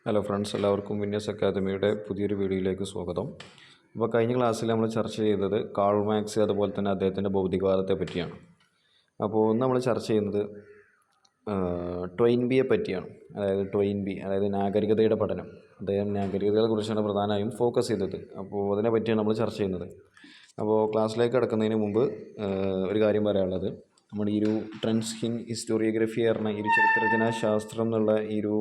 Hello friends, എല്ലാവർക്കും winners അക്കാദമിയുടെ പുതിയൊരു വീഡിയോയിലേക്ക് സ്വാഗതം. അപ്പോൾ കഴിഞ്ഞ ക്ലാസ്സിൽ നമ്മൾ ചർച്ച ചെയ്തത് കാൾ മാർക്സ് അതുപോലെ തന്നെ അദ്ദേഹത്തിൻ്റെ ഭൗതികവാദത്തെ പറ്റിയാണ്. അപ്പോൾ ഇന്ന് നമ്മൾ ചർച്ച ചെയ്യുന്നത് ടോയിൻബിയെ പറ്റിയാണ്. അതായത് നാഗരികതയുടെ പഠനം. അദ്ദേഹം നാഗരികതകളെ കുറിച്ചാണ് പ്രധാനമായും ഫോക്കസ് ചെയ്തത്. അപ്പോൾ അതിനെ പറ്റിയാണ് നമ്മൾ ചർച്ച ചെയ്യുന്നത്. അപ്പോൾ ക്ലാസ്സിലേക്ക് കടക്കുന്നതിന് മുമ്പ് ഒരു കാര്യം പറയാനുള്ളത്, നമ്മുടെ ഈ ഒരു ട്രെൻഡ്സ് ഇൻ ഹിസ്റ്റോറിയോഗ്രഫി പറഞ്ഞ ഈ ഒരു ചരിത്രരചനാ ശാസ്ത്രം എന്നുള്ള ഈ ഒരു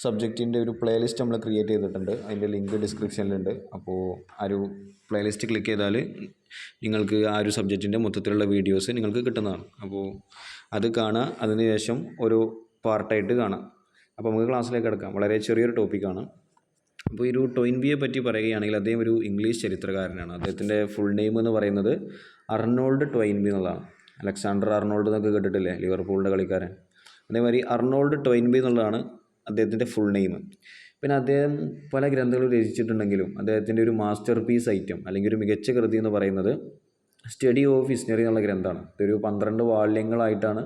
സബ്ജക്റ്റിൻ്റെ ഒരു പ്ലേലിസ്റ്റ് നമ്മൾ ക്രിയേറ്റ് ചെയ്തിട്ടുണ്ട്. അതിൻ്റെ ലിങ്ക് ഡിസ്ക്രിപ്ഷനിലുണ്ട്. അപ്പോൾ ആ ഒരു പ്ലേലിസ്റ്റ് ക്ലിക്ക് ചെയ്താൽ നിങ്ങൾക്ക് ആ ഒരു സബ്ജക്റ്റിൻ്റെ മൊത്തത്തിലുള്ള വീഡിയോസ് നിങ്ങൾക്ക് കിട്ടുന്നതാണ്. അപ്പോൾ അത് കാണുക, അതിനുശേഷം ഒരു പാർട്ടായിട്ട് കാണാം. അപ്പോൾ നമുക്ക് ക്ലാസ്സിലേക്ക് കിടക്കാം. വളരെ ചെറിയൊരു ടോപ്പിക്കാണ്. അപ്പോൾ ഈ ഒരു ടോയിൻബിയെ പറ്റി പറയുകയാണെങ്കിൽ അദ്ദേഹം ഒരു ഇംഗ്ലീഷ് ചരിത്രകാരനാണ്. അദ്ദേഹത്തിൻ്റെ ഫുൾ നെയിം എന്ന് പറയുന്നത് അർണോൾഡ് ടോയിൻബി എന്നുള്ളതാണ്. അലക്സാണ്ടർ അർണോൾഡ് എന്നൊക്കെ കേട്ടിട്ടില്ലേ, ലിവർപൂളിൻ്റെ കളിക്കാരൻ. അതേമാതിരി അർണോൾഡ് ടോയിൻബി എന്നുള്ളതാണ് അദ്ദേഹത്തിൻ്റെ ഫുൾ നെയിം. പിന്നെ അദ്ദേഹം പല ഗ്രന്ഥങ്ങളും രചിച്ചിട്ടുണ്ടെങ്കിലും അദ്ദേഹത്തിൻ്റെ ഒരു മാസ്റ്റർ പീസ് ഐറ്റം അല്ലെങ്കിൽ ഒരു മികച്ച കൃതി എന്ന് പറയുന്നത് സ്റ്റഡി ഓഫ് ഹിസ്റ്ററി എന്നുള്ള ഗ്രന്ഥമാണ്. ഇതൊരു 12 വാള്യങ്ങളായിട്ടാണ്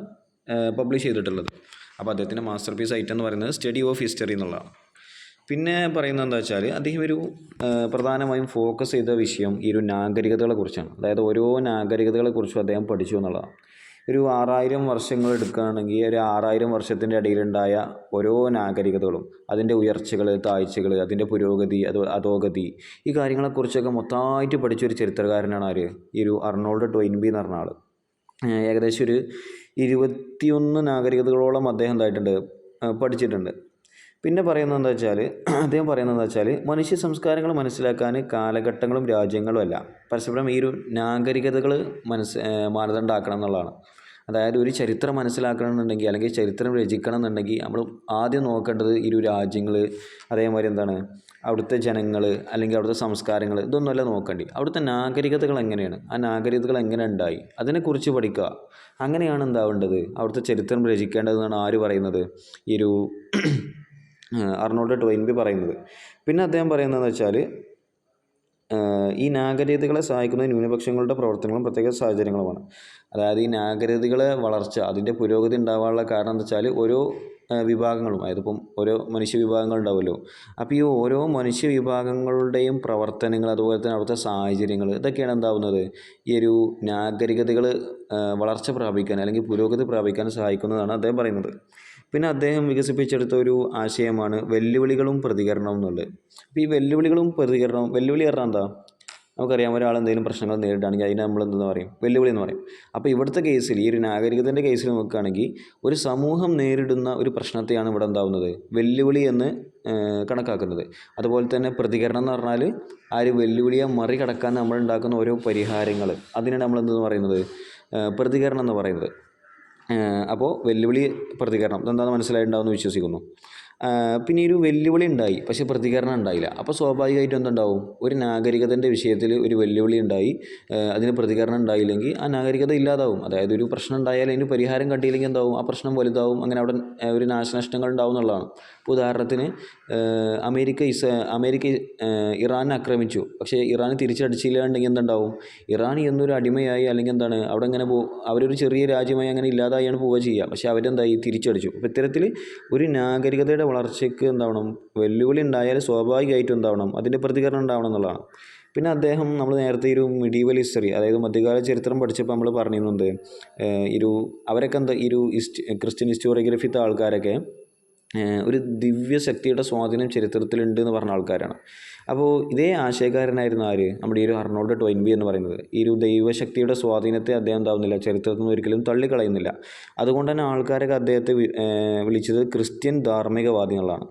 പബ്ലിഷ് ചെയ്തിട്ടുള്ളത്. അപ്പോൾ അദ്ദേഹത്തിൻ്റെ മാസ്റ്റർ പീസ് ഐറ്റം എന്ന് പറയുന്നത് സ്റ്റഡി ഓഫ് ഹിസ്റ്ററി എന്നുള്ളതാണ്. പിന്നെ പറയുന്നത് എന്താ വെച്ചാൽ അദ്ദേഹം ഒരു പ്രധാനമായും ഫോക്കസ് ചെയ്ത വിഷയം ഈ ഒരു നാഗരികതകളെ കുറിച്ചാണ്. അതായത് ഓരോ നാഗരികതകളെ കുറിച്ചും അദ്ദേഹം പഠിച്ചു എന്നുള്ളതാണ്. ഒരു 6000 വർഷങ്ങൾ എടുക്കുകയാണെങ്കിൽ ഒരു 6000 വർഷത്തിൻ്റെ ഇടയിലുണ്ടായ ഓരോ നാഗരികതകളും അതിൻ്റെ ഉയർച്ചകൾ, താഴ്ചകൾ, അതിൻ്റെ പുരോഗതി, അധോഗതി, ഈ കാര്യങ്ങളെക്കുറിച്ചൊക്കെ മൊത്തമായിട്ട് പഠിച്ചൊരു ചരിത്രകാരനാണ് ആര്, ഈ ഒരു അർണോൾഡ് ടോയിൻബി എന്ന് പറഞ്ഞ ആൾ. ഏകദേശം ഒരു 21 നാഗരികതകളോളം അദ്ദേഹം എന്തായിട്ടുണ്ട്, പഠിച്ചിട്ടുണ്ട്. പിന്നെ അദ്ദേഹം പറയുന്നത് എന്താ വെച്ചാൽ മനുഷ്യ സംസ്കാരങ്ങൾ മനസ്സിലാക്കാൻ കാലഘട്ടങ്ങളും രാജ്യങ്ങളും അല്ല, പരസ്പരം ഈ ഒരു നാഗരികതകൾ മാനദണ്ഡമാക്കണം എന്നുള്ളതാണ്. അതായത് ഒരു ചരിത്രം മനസ്സിലാക്കണം എന്നുണ്ടെങ്കിൽ അല്ലെങ്കിൽ ചരിത്രം രചിക്കണം എന്നുണ്ടെങ്കിൽ നമ്മൾ ആദ്യം നോക്കേണ്ടത് ഈ ഒരു രാജ്യങ്ങൾ, അതേമാതിരി അവിടുത്തെ ജനങ്ങൾ അല്ലെങ്കിൽ അവിടുത്തെ സംസ്കാരങ്ങൾ, ഇതൊന്നുമല്ല നോക്കേണ്ടി. അവിടുത്തെ നാഗരികതകൾ എങ്ങനെയാണ്, ആ നാഗരികതകൾ എങ്ങനെ ഉണ്ടായി, അതിനെക്കുറിച്ച് പഠിക്കുക. അങ്ങനെയാണ് എന്താവേണ്ടത്, അവിടുത്തെ ചരിത്രം രചിക്കേണ്ടതെന്നാണ് ആര് പറയുന്നത്, ഈ ഒരു അർണോൾഡ് ടോയിൻബി പറയുന്നത്. പിന്നെ അദ്ദേഹം പറയുന്നതെന്ന് വെച്ചാൽ ഈ നാഗരികതകളെ സഹായിക്കുന്ന ന്യൂനപക്ഷങ്ങളുടെ പ്രവർത്തനങ്ങളും പ്രത്യേക സാഹചര്യങ്ങളുമാണ്. അതായത് ഈ നാഗരികതകളെ വളർച്ച, അതിൻ്റെ പുരോഗതി ഉണ്ടാകാനുള്ള കാരണം എന്താ വെച്ചാൽ ഓരോ വിഭാഗങ്ങളും, അതായത് ഇപ്പം ഓരോ മനുഷ്യ വിഭാഗങ്ങൾ ഉണ്ടാവുമല്ലോ. അപ്പോൾ ഈ ഓരോ മനുഷ്യ വിഭാഗങ്ങളുടെയും പ്രവർത്തനങ്ങൾ, അതുപോലെ തന്നെ അവിടുത്തെ സാഹചര്യങ്ങൾ, ഇതൊക്കെയാണ് എന്താവുന്നത് ഈ ഒരു നാഗരികതകൾ വളർച്ച പ്രാപിക്കാൻ അല്ലെങ്കിൽ പുരോഗതി പ്രാപിക്കാൻ സഹായിക്കുന്നതാണ് അദ്ദേഹം പറയുന്നത്. പിന്നെ അദ്ദേഹം വികസിപ്പിച്ചെടുത്ത ഒരു ആശയമാണ് വെല്ലുവിളികളും പ്രതികരണവും എന്നുള്ളത്. അപ്പോൾ ഈ വെല്ലുവിളികളും പ്രതികരണവും, വെല്ലുവിളി പറഞ്ഞാൽ എന്താ, നമുക്കറിയാം ഒരാൾ എന്തെങ്കിലും പ്രശ്നങ്ങൾ നേരിടുകയാണെങ്കിൽ അതിനെ നമ്മൾ എന്തെന്ന് പറയും, വെല്ലുവിളി എന്ന് പറയും. അപ്പോൾ ഇവിടുത്തെ കേസിൽ, ഈ ഒരു നാഗരികതൻ്റെ കേസിൽ നോക്കുകയാണെങ്കിൽ ഒരു സമൂഹം നേരിടുന്ന ഒരു പ്രശ്നത്തെയാണ് ഇവിടെ എന്താവുന്നത് വെല്ലുവിളി എന്ന് കണക്കാക്കുന്നത്. അതുപോലെ തന്നെ പ്രതികരണം എന്ന് പറഞ്ഞാൽ ആ ഒരു വെല്ലുവിളിയെ മറികടക്കാൻ നമ്മൾ ഉണ്ടാക്കുന്ന ഓരോ പരിഹാരങ്ങൾ, അതിനാണ് നമ്മൾ എന്തെന്ന് പറയുന്നത് പ്രതികരണം എന്ന് പറയുന്നത്. അപ്പോൾ വെല്ലുവിളി, പ്രതികരണം, ഇതെന്താണെന്ന് മനസ്സിലായിട്ടുണ്ടാവുമെന്ന് വിശ്വസിക്കുന്നു. പിന്നെ ഈ ഒരു വെല്ലുവിളി ഉണ്ടായി പക്ഷേ പ്രതികരണം ഉണ്ടായില്ല. അപ്പോൾ സ്വാഭാവികമായിട്ടും എന്തുണ്ടാവും, ഒരു നാഗരികതൻ്റെ വിഷയത്തിൽ ഒരു വെല്ലുവിളി ഉണ്ടായി, അതിന് പ്രതികരണം ഉണ്ടായില്ലെങ്കിൽ ആ നാഗരികത ഇല്ലാതാവും. അതായത് ഒരു പ്രശ്നം ഉണ്ടായാൽ അതിന് പരിഹാരം കണ്ടില്ലെങ്കിൽ എന്താവും, ആ പ്രശ്നം വലുതാവും, അങ്ങനെ അവിടെ ഒരു നാശനഷ്ടങ്ങൾ ഉണ്ടാവും എന്നുള്ളതാണ്. ഇപ്പോൾ ഉദാഹരണത്തിന് അമേരിക്ക ഇറാനെ ആക്രമിച്ചു, പക്ഷേ ഇറാൻ തിരിച്ചടിച്ചില്ലാണ്ടെങ്കിൽ എന്തുണ്ടാവും, ഇറാൻ എന്നൊരു അടിമയായി അല്ലെങ്കിൽ അവിടെ ഇങ്ങനെ അവരൊരു ചെറിയ രാജ്യമായി അങ്ങനെ ഇല്ലാതായാണ് പോവുക ചെയ്യുക. പക്ഷേ അവരെന്തായി, തിരിച്ചടിച്ചു. അപ്പോൾ ഇത്തരത്തിൽ ഒരു നാഗരികതയുടെ വളർച്ചയ്ക്ക് എന്താവണം, വെല്ലുവിളി ഉണ്ടായാൽ സ്വാഭാവികമായിട്ടും എന്താവണം, അതിൻ്റെ പ്രതികരണം ഉണ്ടാവണം എന്നുള്ളതാണ്. പിന്നെ അദ്ദേഹം, നമ്മൾ നേരത്തെ ഒരു മിഡീവൽ ഹിസ്റ്ററി, അതായത് മധ്യകാല ചരിത്രം പഠിച്ചപ്പോൾ നമ്മൾ പറഞ്ഞിരുന്നത് അവരൊക്കെ ഈ ഒരു ക്രിസ്ത്യൻ ഹിസ്റ്റോറിയോഗ്രഫിത്തെ ആൾക്കാരൊക്കെ ഒരു ദിവ്യശക്തിയുടെ സ്വാധീനം ചരിത്രത്തിലുണ്ട് എന്ന് പറഞ്ഞ ആൾക്കാരാണ്. അപ്പോൾ ഇതേ ആശയക്കാരനായിരുന്നു ആര്, നമ്മുടെ ഈ ഒരു അർണോൾഡ് ടോയിൻബി എന്ന് പറയുന്നത്. ഈ ഒരു ദൈവശക്തിയുടെ സ്വാധീനത്തെ അദ്ദേഹം എന്താവുന്നില്ല, ചരിത്രത്തിൽ നിന്ന് ഒരിക്കലും തള്ളിക്കളയുന്നില്ല. അതുകൊണ്ട് തന്നെ ആൾക്കാരൊക്കെ അദ്ദേഹത്തെ വിളിച്ചത് ക്രിസ്ത്യൻ ധാർമ്മികവാദി എന്നുള്ളതാണ്.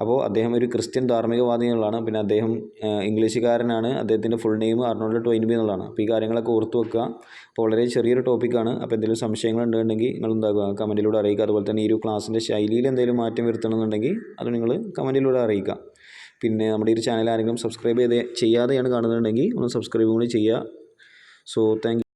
അപ്പോൾ അദ്ദേഹം ഒരു ക്രിസ്ത്യൻ ധാർമ്മികവാദി എന്നുള്ളതാണ്. പിന്നെ അദ്ദേഹം ഇംഗ്ലീഷുകാരനാണ്. അദ്ദേഹത്തിൻ്റെ ഫുൾ നെയിം അർണോൾഡ് ടോയിൻബി എന്നുള്ളതാണ്. അപ്പോൾ ഈ കാര്യങ്ങളൊക്കെ ഓർത്ത് വെക്കുക. അപ്പോൾ വളരെ ചെറിയൊരു ടോപ്പിക്കാണ്. അപ്പോൾ എന്തെങ്കിലും സംശയങ്ങൾ ഉണ്ടെന്നുണ്ടെങ്കിൽ നിങ്ങൾ എന്താക്കുക, കമൻറ്റിലൂടെ അറിയിക്കുക. അതുപോലെ തന്നെ ഈ ഒരു ക്ലാസ്സിൻ്റെ ശൈലിയിൽ എന്തെങ്കിലും മാറ്റം വരുത്തണമെന്നുണ്ടെങ്കിൽ അത് നിങ്ങൾ കമൻറ്റിലൂടെ അറിയിക്കുക. പിന്നെ നമ്മുടെ ഈ ഒരു ചാനൽ ആരെങ്കിലും സബ്സ്ക്രൈബ് ചെയ്യാതെയാണ് കാണുന്നുണ്ടെങ്കിൽ ഒന്ന് സബ്സ്ക്രൈബ് കൂടി ചെയ്യുക. So thank you.